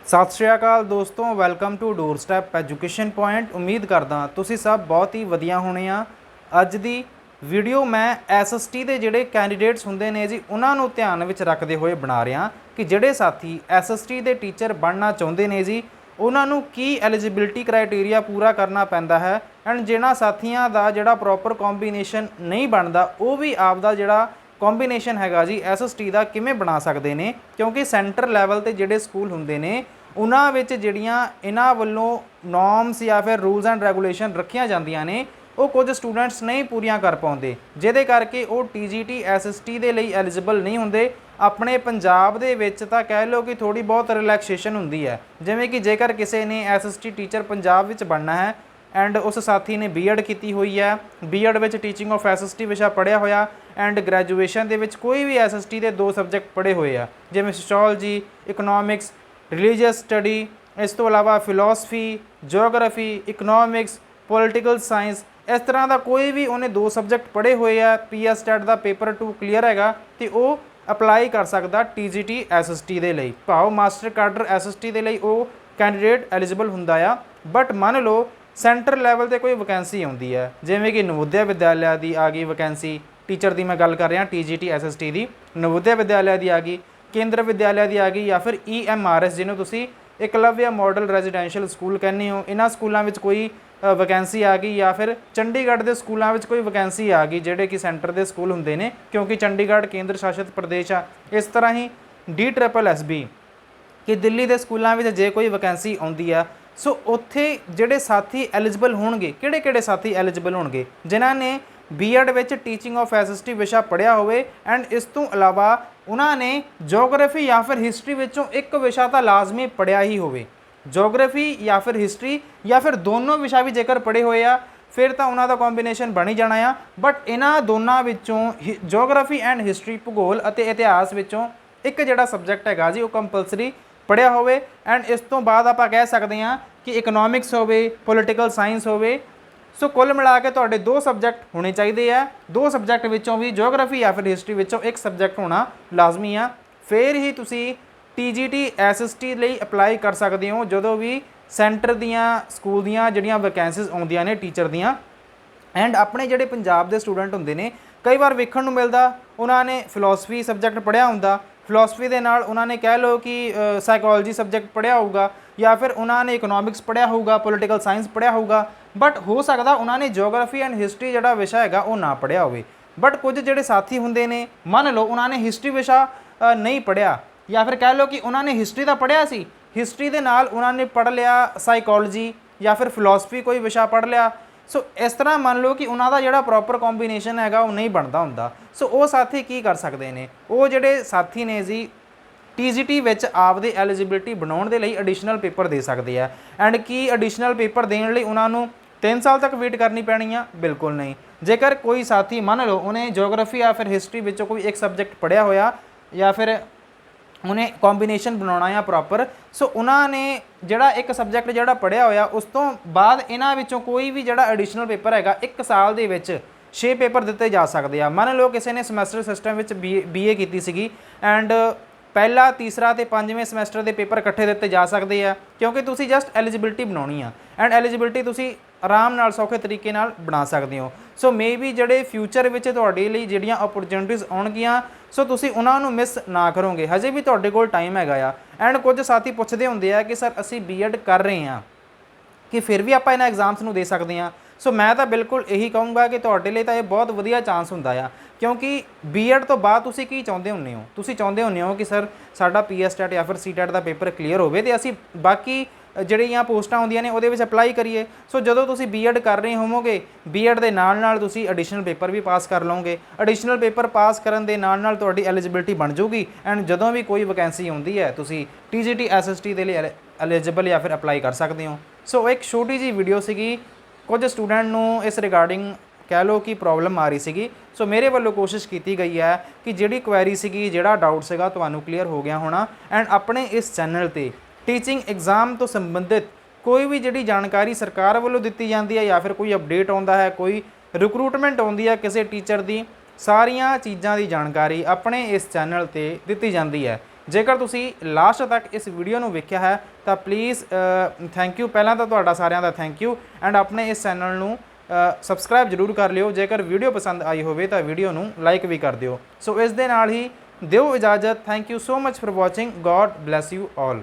ਸਤਿ ਸ਼੍ਰੀ ਅਕਾਲ ਦੋਸਤੋ, welcome to door step education point. ਉਮੀਦ ਕਰਦਾ ਤੁਸੀਂ ਸਭ ਬਹੁਤ ਹੀ ਵਧੀਆ ਹੋਣੇ ਆ। ਅੱਜ ਦੀ ਵੀਡੀਓ ਮੈਂ ਐਸਐਸਟੀ ਦੇ ਜਿਹੜੇ ਕੈਂਡੀਡੇਟਸ ਹੁੰਦੇ ਨੇ ਜੀ, ਉਹਨਾਂ ਨੂੰ ਧਿਆਨ ਵਿੱਚ ਰੱਖਦੇ ਹੋਏ ਬਣਾ ਰਿਹਾ ਕਿ ਜਿਹੜੇ ਸਾਥੀ ਐਸਐਸਟੀ ਦੇ ਟੀਚਰ ਬਣਨਾ ਚਾਹੁੰਦੇ ਨੇ ਜੀ, ਉਹਨਾਂ ਨੂੰ ਕੀ ਐਲੀਜੀਬਿਲਟੀ ਕ੍ਰਾਈਟੇਰੀਆ ਪੂਰਾ ਕਰਨਾ ਪੈਂਦਾ ਹੈ ਐਂਡ ਜਿਹਨਾਂ ਸਾਥੀਆਂ ਦਾ ਜਿਹੜਾ ਪ੍ਰੋਪਰ ਕੰਬੀਨੇਸ਼ਨ ਨਹੀਂ ਬਣਦਾ, ਉਹ ਵੀ ਆਪਦਾ ਜਿਹੜਾ ਕੰਬੀਨੇਸ਼ਨ हैगा जी SST ਦਾ ਕਿਵੇਂ ਬਣਾ ਸਕਦੇ ਨੇ। ਕਿਉਂਕਿ ਸੈਂਟਰ ਲੈਵਲ ਤੇ ਜਿਹੜੇ ਸਕੂਲ ਹੁੰਦੇ ਨੇ ਉਹਨਾਂ ਵਿੱਚ ਜਿਹੜੀਆਂ ਇਹਨਾਂ ਵੱਲੋਂ ਨੋਰਮਸ ਜਾਂ ਫਿਰ ਰੂਲਸ ਐਂਡ ਰੈਗੂਲੇਸ਼ਨ ਰੱਖੀਆਂ ਜਾਂਦੀਆਂ ਨੇ, ਉਹ ਕੁਝ ਸਟੂਡੈਂਟਸ ਨਹੀਂ ਪੂਰੀਆਂ ਕਰ ਪਾਉਂਦੇ, ਜਿਹਦੇ ਕਰਕੇ ਉਹ TGT SST ਦੇ ਲਈ ਐਲੀਜੀਬਲ ਨਹੀਂ ਹੁੰਦੇ। ਆਪਣੇ ਪੰਜਾਬ ਦੇ ਵਿੱਚ ਤਾਂ ਕਹਿ ਲਓ ਕਿ ਥੋੜੀ ਬਹੁਤ ਰਿਲੈਕਸੇਸ਼ਨ ਹੁੰਦੀ ਹੈ, ਜਿਵੇਂ ਕਿ ਜੇਕਰ ਕਿਸੇ ਨੇ SST ਟੀਚਰ ਪੰਜਾਬ ਵਿੱਚ ਬਣਨਾ ਹੈ ਐਂਡ उस साथी ने B.Ed की हुई है, B.Ed में टीचिंग ऑफ SST विषय पढ़िया होया एंड ग्रैजुएशन के कोई भी SST के 2 सबजैक्ट पढ़े हुए हैं, जिमें सोशोलॉजी, इकनॉमिक्स, रिलीजियस स्टडी, इस तो अलावा philosophy, geography, economics, political science, इस तरह का कोई भी उन्हें 2 सबजैक्ट पढ़े हुए हैं। PS टैट का पेपर 2 क्लीयर हैगा तो वह अपलाई कर सकता TGT SST के लिए। भाव मास्टर काडर SST के लिए वो कैंडीडेट एलिजिबल हुंदा आ। बट मान लो सेंटर लैवल पर कोई वैकेंसी आती है, जिमें कि नवोदय विद्यालय की आ गई वैकेंसी, टीचर की मैं गल कर रहा TGT SST की, नवोदय विद्यालय की आ गई, केंद्र विद्यालय की आ गई, या फिर EMRS जिन्होंने तुसी एकलव्य मॉडल रेजिडेंशियल स्कूल कहने हो, इन्होंने स्कूलों में कोई वैकेंसी आ गई, या फिर चंडीगढ़ के स्कूलों में कोई वैकेंसी आ गई जोड़े कि सेंटर के स्कूल होंगे ने, क्योंकि चंडीगढ़ केंद्र शासित प्रदेश आ। इस तरह ही DSSB कि दिल्ली के स्कूलों में जे कोई वैकेंसी आती है, सो उत्थे जिहड़े साथी एलिजिबल होणगे, किहड़े-किहड़े साथी एलिजिबल होणगे जिन्हां ने B.Ed which teaching of SST विषय पढ़िया होवे एंड इस तो अलावा उन्होंने जोग्राफी या फिर हिस्टरी विचों एक विषय तो लाजमी पढ़िया ही होवे। जोग्राफी या फिर हिस्टरी या फिर दोनों विषय भी जेकर पढ़े हुए आ फिर तो उन्हों का कॉम्बीनेशन बन ही जाना आ। बट इन्हां दोनों विचों जोग्राफी एंड हिस्टरी भूगोल अते इतिहास विचों एक जिहड़ा सबजैक्ट हैगा जी वो कंपलसरी पढ़िया होवे एंड इस तो बाद आप कह सकते हैं कि इकनॉमिक्स होवे, पोलिटिकल साइंस होवे। सो कुल मिला के तुहाडे 2 सबजैक्ट होने चाहिए आ। 2 सबजैक्ट विचों भी जोग्राफी या फिर हिस्टरी विचों एक सबजैक्ट होना लाजमी आ, फिर ही तुसी TGT SST लई अपलाई कर सकते हो जदों भी सेंटर दियाँ स्कूल दियाँ जिहड़ियां वैकेंसीज आउंदियां ने टीचर दियाँ। एंड अपने जिहड़े पंजाब दे स्टूडेंट हुंदे ने कई बार वेखण नूं मिलदा उन्होंने फिलोसफी सबजैक्ट पढ़िया हुंदा, फिलोसफी के नाल उन्होंने कह लो कि साइकोलॉजी सबजैक्ट पढ़िया होगा, या फिर उन्होंने इकनॉमिक्स पढ़िया होगा, पोलिटिकल साइंस पढ़िया होगा। बट हो सकता उन्होंने जोग्राफी एंड हिस्टरी जिहड़ा विषय हैगा वो ना पढ़िया होवे। बट कुछ जिहड़े साथी हुंदे ने मान लो उन्होंने हिस्टरी विषय नहीं पढ़िया, या फिर कह लो कि उन्होंने हिस्टरी तो पढ़िया सी, हिस्टरी के नाल उन्होंने पढ़ लिया साइकोलॉजी या फिर फिलोसफी कोई विषय पढ़ लिया। सो इस तरह मान लो कि उन्हों का जोड़ा प्रॉपर कॉम्बीनेशन है वो नहीं बनता होंदा। सो वो साथी की कर सकते हैं, वो जोड़े साथी ने जी TGT विच आपदी एलिजिबिलिटी बनाने के लिए एडिशनल पेपर दे सकते हैं। एंड की एडिशनल पेपर देने लिए उन्होंने 3 साल तक वेट करनी पैनी है? बिल्कुल नहीं। जेकर कोई साथी मान लो उन्हें जोग्राफी या फिर हिस्टरी विचों कोई एक सबजैक्ट पढ़िया होया या फिर उन्हें कॉम्बीनेशन बनाना या प्रॉपर, सो उन्होंने जोड़ा एक सबजैक्ट जोड़ा पढ़िया होया उस तो बाद इन्हां विचों कोई भी जोड़ा एडिशनल पेपर हैगा 1 साल दे विच 6 पेपर दिते जा सकते हैं। मान लो किसी ने समैसटर सिस्टम में BA की सीगी एंड पहला, तीसरा तो 5वें समैसटर के पेपर इकट्ठे दिते जा सकते हैं, क्योंकि तुसी जस्ट एलिजिबिलिटी बनानी आ एंड एलिजिबिलिटी तुसी आराम नाल सौखे तरीके नाल बना सकते हो। सो मे बी जोड़े फ्यूचर में तुहाडे लई जिहड़ियां अपॉर्चुनिटीज़ आउणगियां, सो तुसी उन्हां नूं मिस ना करोगे। हजे भी तुहाडे कोल टाइम हैगा आ। एंड कुछ साथी पुछदे हुंदे आ कि सर असीं B.Ed कर रहे हैं कि फिर भी आपां इन्हां एग्जाम्स नूं दे सकते हैं। सो मैं तो बिल्कुल यही कहूँगा कि तुहाडे लई तां इह बहुत वधिया चांस हुंदा आ, क्योंकि B.Ed तो बाद तुसी की चाहुंदे हुंदे हो? तुसी चाहुंदे हुंदे हो कि सर साडा PS टैट या फिर C टैट का पेपर क्लीयर होवे ते असीं बाकी ਜਿਹੜੀਆਂ ਪੋਸਟਾਂ ਹੁੰਦੀਆਂ ਨੇ ਉਹਦੇ ਵਿੱਚ ਅਪਲਾਈ ਕਰੀਏ। ਸੋ ਜਦੋਂ ਤੁਸੀਂ B.Ed ਕਰ ਰਹੇ ਹੋਵੋਗੇ, B.Ed ਦੇ ਨਾਲ ਨਾਲ ਤੁਸੀਂ ਐਡੀਸ਼ਨਲ ਪੇਪਰ ਵੀ ਪਾਸ ਕਰ ਲਓਗੇ। ਐਡੀਸ਼ਨਲ ਪੇਪਰ ਪਾਸ ਕਰਨ ਦੇ ਨਾਲ ਨਾਲ ਤੁਹਾਡੀ ਐਲੀਜੀਬਿਲਟੀ ਬਣ ਜਾਊਗੀ ਐਂਡ ਜਦੋਂ ਵੀ ਕੋਈ ਵੈਕੈਂਸੀ ਆਉਂਦੀ ਹੈ ਤੁਸੀਂ TGT SST ਦੇ ਲਈ ਐਲੀਜੀਬਲ ਜਾਂ ਫਿਰ ਅਪਲਾਈ ਕਰ ਸਕਦੇ ਹੋ। ਸੋ ਇੱਕ ਛੋਟੀ ਜੀ ਵੀਡੀਓ ਸੀਗੀ, ਕੁਝ ਸਟੂਡੈਂਟ ਨੂੰ ਇਸ ਰਿਗਾਰਡਿੰਗ कह लो कि प्रॉब्लम आ रही सी। सो मेरे वालों कोशिश की गई है कि जिहड़ी क्वेरी सी, जिहड़ा डाउट सीगा तुहानूं क्लीयर हो गया होना। एंड अपने इस चैनल ते टीचिंग एग्जाम तो संबंधित कोई भी जिहड़ी जानकारी सरकार वालों दी जाती है या फिर कोई अपडेट आता है, कोई रिक्रूटमेंट आती है किसी टीचर की, सारिया चीज़ों की जानकारी अपने इस चैनल ते दी जाती है। ਜੇਕਰ ਤੁਸੀਂ ਲਾਸਟ ਤੱਕ ਇਸ ਵੀਡੀਓ ਨੂੰ ਵੇਖਿਆ ਹੈ ਤਾਂ ਪਲੀਜ਼ ਥੈਂਕ ਯੂ, ਪਹਿਲਾਂ ਤਾਂ ਤੁਹਾਡਾ ਸਾਰਿਆਂ ਦਾ ਥੈਂਕ ਯੂ। ਐਂਡ ਆਪਣੇ ਇਸ ਚੈਨਲ ਨੂੰ ਸਬਸਕ੍ਰਾਈਬ ਜ਼ਰੂਰ ਕਰ ਲਿਓ। ਜੇਕਰ ਵੀਡੀਓ ਪਸੰਦ ਆਈ ਹੋਵੇ ਤਾਂ ਵੀਡੀਓ ਨੂੰ ਲਾਈਕ ਵੀ ਕਰ ਦਿਓ। ਸੋ ਇਸ ਦੇ ਨਾਲ ਹੀ ਦਿਓ ਇਜਾਜ਼ਤ। Thank you so much for watching. God bless you all.